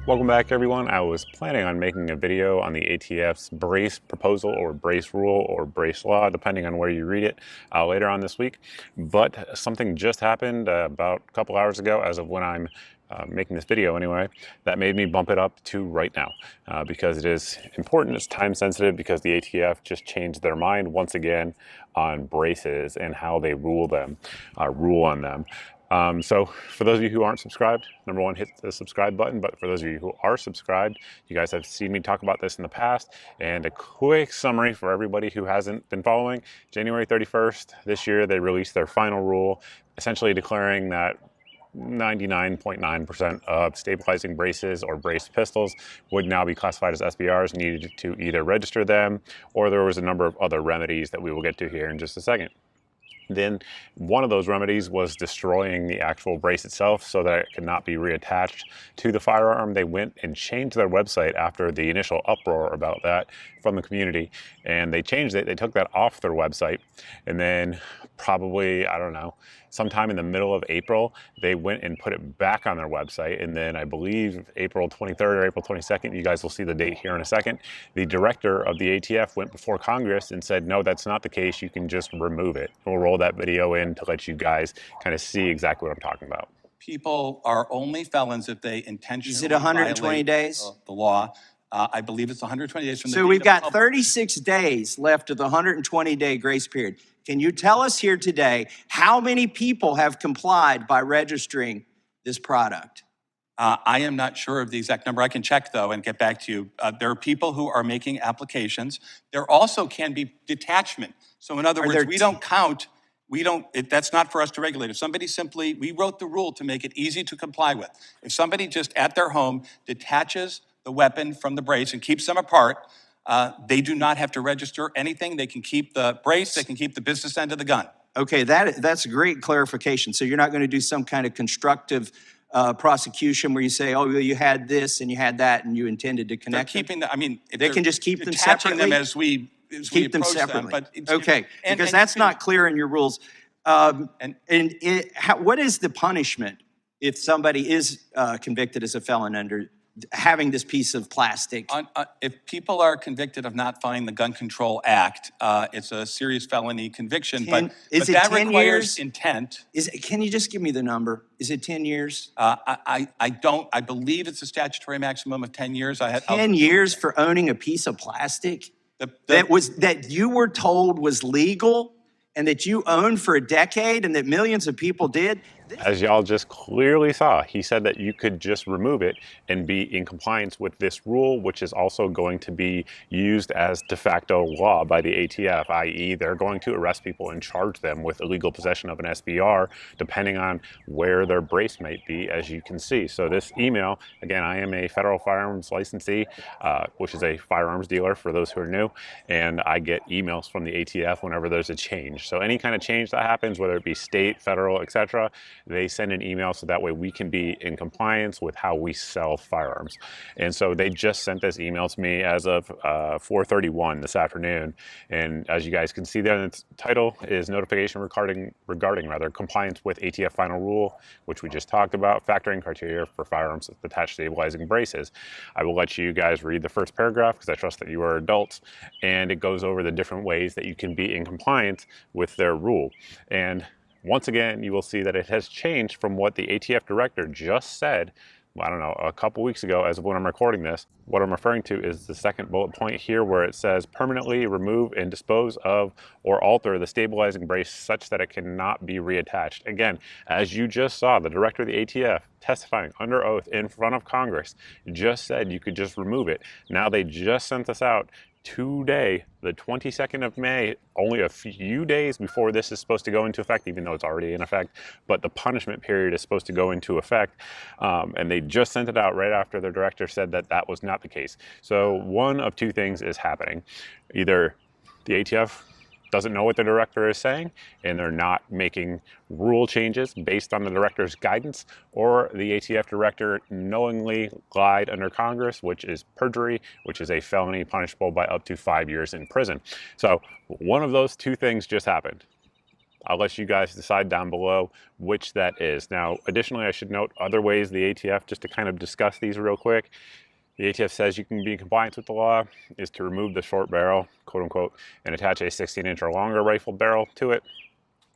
Welcome back, everyone. I was planning on making a video on the ATF's brace proposal or brace rule or brace law, depending on where you read it, later on this week. But something just happened about a couple hours ago, as of when I'm making this video anyway, that made me bump it up to right now because it is important. It's time sensitive because the ATF just changed their mind once again on braces and how they rule on them. So for those of you who aren't subscribed, number one, hit the subscribe button. But for those of you who are subscribed, you guys have seen me talk about this in the past. And a quick summary for everybody who hasn't been following: January 31st this year, they released their final rule, essentially declaring that 99.9% of stabilizing braces or braced pistols would now be classified as SBRs, needed to either register them, or there was a number of other remedies that we will get to here in just a second. Then one of those remedies was destroying the actual brace itself so that it could not be reattached to the firearm. They went and changed their website after the initial uproar about that from the community, and they changed it. They took that off their website, and then probably, I don't know, sometime in the middle of April, they went and put it back on their website. And then I believe April 23rd or April 22nd, you guys will see the date here in a second, the director of the ATF went before Congress and said, no, that's not the case. You can just remove it. We'll roll that video in to let you guys kind of see exactly what I'm talking about. People are only felons if they intentionally Is it 120 days? The law. I believe it's 120 days from the So we've got 36 days left of the 120-day grace period. Can you tell us here today how many people have complied by registering this product? I am not sure of the exact number. I can check, though, and get back to you. There are people who are making applications. There also can be detachment. So in other words, we don't count. That's not for us to regulate. If somebody we wrote the rule to make it easy to comply with. If somebody just at their home detaches the weapon from the brace and keeps them apart, they do not have to register anything. They can keep the brace, they can keep the business end of the gun. Okay, that's a great clarification. So you're not going to do some kind of constructive prosecution where you say, oh, well, you had this and you had that and you intended to connect them? They can just keep them separately? Them as we keep them separately. But okay, because that's not clear in your rules. What is the punishment if somebody is convicted as a felon under having this piece of plastic? If people are convicted of not following the Gun Control Act, it's a serious felony conviction, but that requires intent. Can you just give me the number? Is it 10 years? I believe it's a statutory maximum of 10 years. 10 years for owning a piece of plastic that you were told was legal and that you owned for a decade and that millions of people did? As y'all just clearly saw, he said that you could just remove it and be in compliance with this rule, which is also going to be used as de facto law by the ATF, i.e. they're going to arrest people and charge them with illegal possession of an SBR, depending on where their brace might be, as you can see. So this email, again, I am a federal firearms licensee, which is a firearms dealer for those who are new, and I get emails from the ATF whenever there's a change. So any kind of change that happens, whether it be state, federal, etc., they send an email so that way we can be in compliance with how we sell firearms. And so they just sent this email to me as of 4:31 this afternoon. And as you guys can see there, the title is notification regarding compliance with ATF final rule, which we just talked about, factoring criteria for firearms with attached stabilizing braces. I will let you guys read the first paragraph because I trust that you are adults, and it goes over the different ways that you can be in compliance with their rule. And once again, you will see that it has changed from what the ATF director just said, I don't know, a couple weeks ago as of when I'm recording this. What I'm referring to is the second bullet point here where it says permanently remove and dispose of or alter the stabilizing brace such that it cannot be reattached. Again, as you just saw, the director of the ATF testifying under oath in front of Congress just said you could just remove it. Now they just sent this out today, the 22nd of May, only a few days before this is supposed to go into effect, even though it's already in effect, but the punishment period is supposed to go into effect. And they just sent it out right after the director said that that was not the case. So one of two things is happening. Either the ATF doesn't know what the director is saying and they're not making rule changes based on the director's guidance, or the ATF director knowingly lied under Congress, which is perjury, which is a felony punishable by up to 5 years in prison. So one of those two things just happened. I'll let you guys decide down below which that is. Now, additionally, I should note other ways the ATF, just to kind of discuss these real quick, the ATF says you can be in compliance with the law is to remove the short barrel, quote unquote, and attach a 16-inch or longer rifle barrel to it.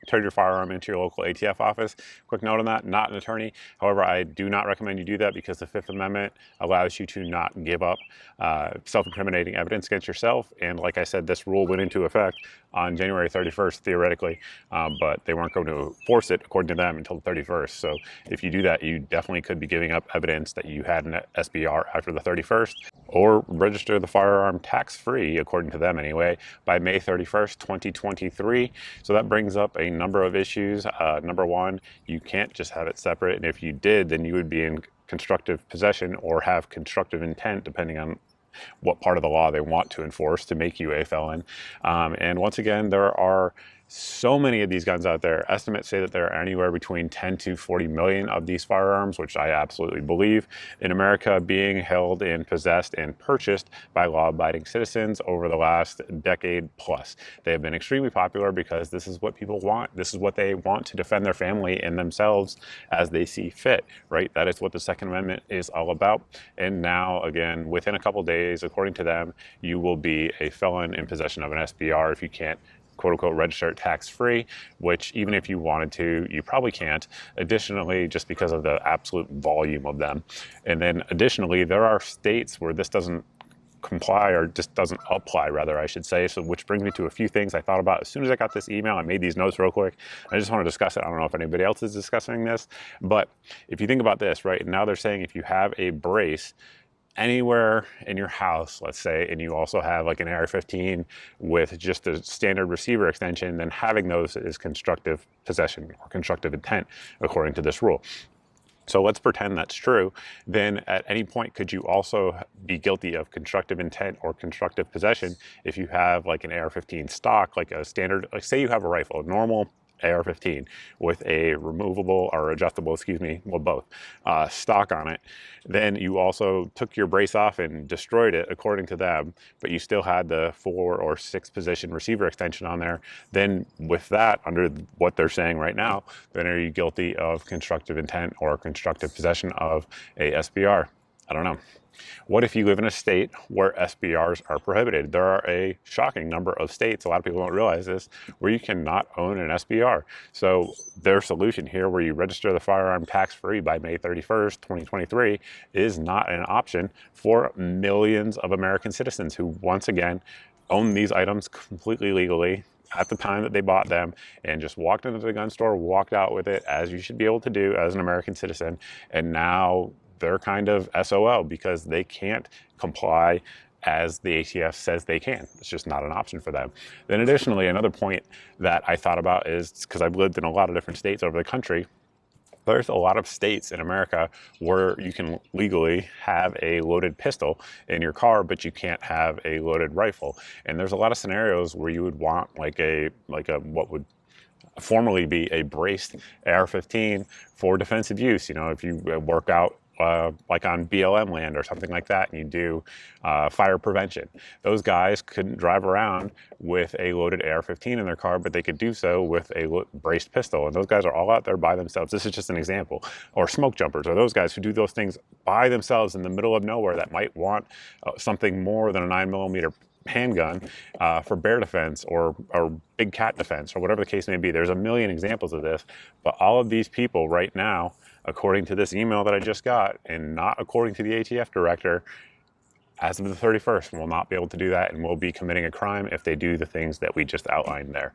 Turn your firearm into your local ATF office. Quick note on that, not an attorney. However, I do not recommend you do that because the Fifth Amendment allows you to not give up self-incriminating evidence against yourself. And like I said, this rule went into effect on January 31st, theoretically, but they weren't going to force it, according to them, until the 31st. So if you do that, you definitely could be giving up evidence that you had an SBR after the 31st, or register the firearm tax-free, according to them anyway, by May 31st, 2023. So that brings up a number of issues. Number one, you can't just have it separate, and if you did, then you would be in constructive possession or have constructive intent, depending on what part of the law they want to enforce to make you a felon. And once again, there are so many of these guns out there. Estimates say that there are anywhere between 10 to 40 million of these firearms, which I absolutely believe, in America being held and possessed and purchased by law-abiding citizens over the last decade plus. They have been extremely popular because this is what people want. This is what they want to defend their family and themselves as they see fit, right? That is what the Second Amendment is all about. And now, again, within a couple days, according to them, you will be a felon in possession of an SBR if you can't, quote unquote, register it tax-free, which even if you wanted to, you probably can't. Additionally, just because of the absolute volume of them. And then additionally, there are states where this doesn't comply, or just doesn't apply, rather, I should say. So which brings me to a few things I thought about as soon as I got this email. I made these notes real quick. I just want to discuss it. I don't know if anybody else is discussing this, but if you think about this, right, now they're saying if you have a brace anywhere in your house, let's say, and you also have like an AR-15 with just a standard receiver extension, then having those is constructive possession or constructive intent, according to this rule. So let's pretend that's true. Then at any point, could you also be guilty of constructive intent or constructive possession if you have like an AR-15 stock, like a standard, like say you have a rifle, a normal AR-15 with a removable or adjustable, well, both, stock on it. Then you also took your brace off and destroyed it, according to them, but you still had the 4 or 6 position receiver extension on there. Then with that, under what they're saying right now, then are you guilty of constructive intent or constructive possession of a SBR? I don't know. What if you live in a state where SBRs are prohibited? There are a shocking number of states, a lot of people don't realize this, where you cannot own an SBR. So their solution here, where you register the firearm tax-free by May 31st, 2023, is not an option for millions of American citizens who, once again, own these items completely legally at the time that they bought them and just walked into the gun store, walked out with it, as you should be able to do as an American citizen, and now they're kind of SOL because they can't comply as the ATF says they can. It's just not an option for them. Then additionally, another point that I thought about is, because I've lived in a lot of different states over the country, there's a lot of states in America where you can legally have a loaded pistol in your car, but you can't have a loaded rifle. And there's a lot of scenarios where you would want like a what would formerly be a braced AR-15 for defensive use. You know, if you work out like on BLM land or something like that, and you do fire prevention. Those guys couldn't drive around with a loaded AR-15 in their car, but they could do so with a braced pistol. And those guys are all out there by themselves. This is just an example. Or smoke jumpers, or those guys who do those things by themselves in the middle of nowhere that might want something more than a 9mm handgun for bear defense or big cat defense, or whatever the case may be. There's a million examples of this, but all of these people right now, according to this email that I just got, and not according to the ATF director, as of the 31st, will not be able to do that and will be committing a crime if they do the things that we just outlined there.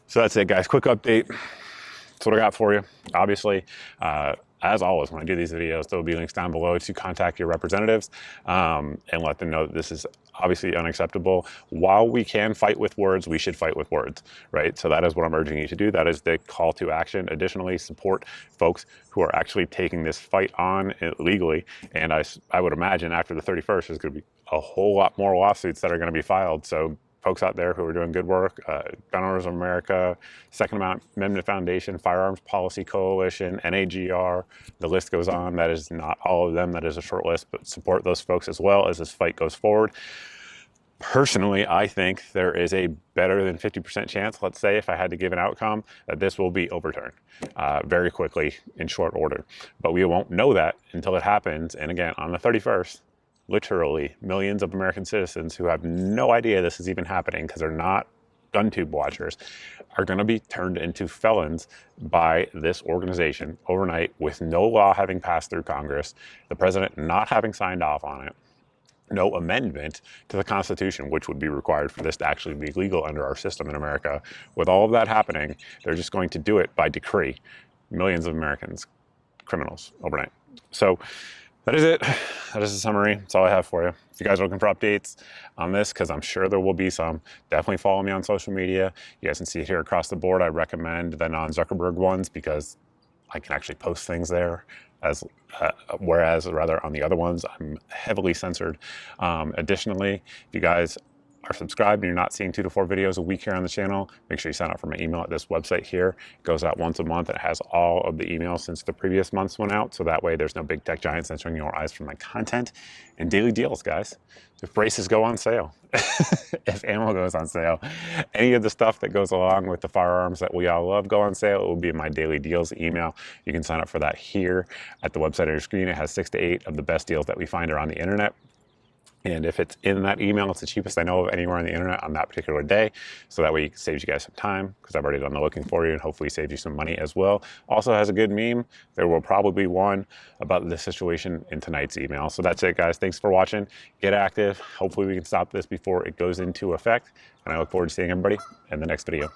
So that's it, guys. Quick update. That's what I got for you. Obviously, as always, when I do these videos, there will be links down below to contact your representatives and let them know that this is obviously unacceptable. While we can fight with words, we should fight with words, right? So that is what I'm urging you to do. That is the call to action. Additionally, support folks who are actually taking this fight on legally. And I would imagine after the 31st, there's going to be a whole lot more lawsuits that are going to be filed. So folks out there who are doing good work, Gun Owners of America, Second Amendment Foundation, Firearms Policy Coalition, NAGR, the list goes on. That is not all of them, that is a short list, but support those folks as well as this fight goes forward. Personally, I think there is a better than 50% chance, let's say, if I had to give an outcome, that this will be overturned very quickly in short order. But we won't know that until it happens. And again, on the 31st, literally millions of American citizens who have no idea this is even happening because they're not gun tube watchers are going to be turned into felons by this organization overnight with no law having passed through Congress, the president not having signed off on it, no amendment to the Constitution, which would be required for this to actually be legal under our system in America. With all of that happening, they're just going to do it by decree. Millions of Americans, criminals, overnight. So that is it. That is the summary. That's all I have for you. If you guys are looking for updates on this, because I'm sure there will be some, definitely follow me on social media. You guys can see it here across the board. I recommend the non-Zuckerberg ones because I can actually post things there, whereas rather on the other ones, I'm heavily censored. Additionally, if you guys are subscribed and you're not seeing 2 to 4 videos a week here on the channel, make sure you sign up for my email at this website here. It goes out once a month. It has all of the emails since the previous months went out. So that way there's no big tech giants censoring your eyes from my content. And daily deals, guys. If braces go on sale, if ammo goes on sale, any of the stuff that goes along with the firearms that we all love go on sale, it will be in my daily deals email. You can sign up for that here at the website on your screen. It has 6 to 8 of the best deals that we find around the internet. And if it's in that email, it's the cheapest I know of anywhere on the internet on that particular day. So that way it saves you guys some time, because I've already done the looking for you, and hopefully saves you some money as well. Also has a good meme. There will probably be one about this situation in tonight's email. So that's it, guys. Thanks for watching. Get active. Hopefully we can stop this before it goes into effect. And I look forward to seeing everybody in the next video.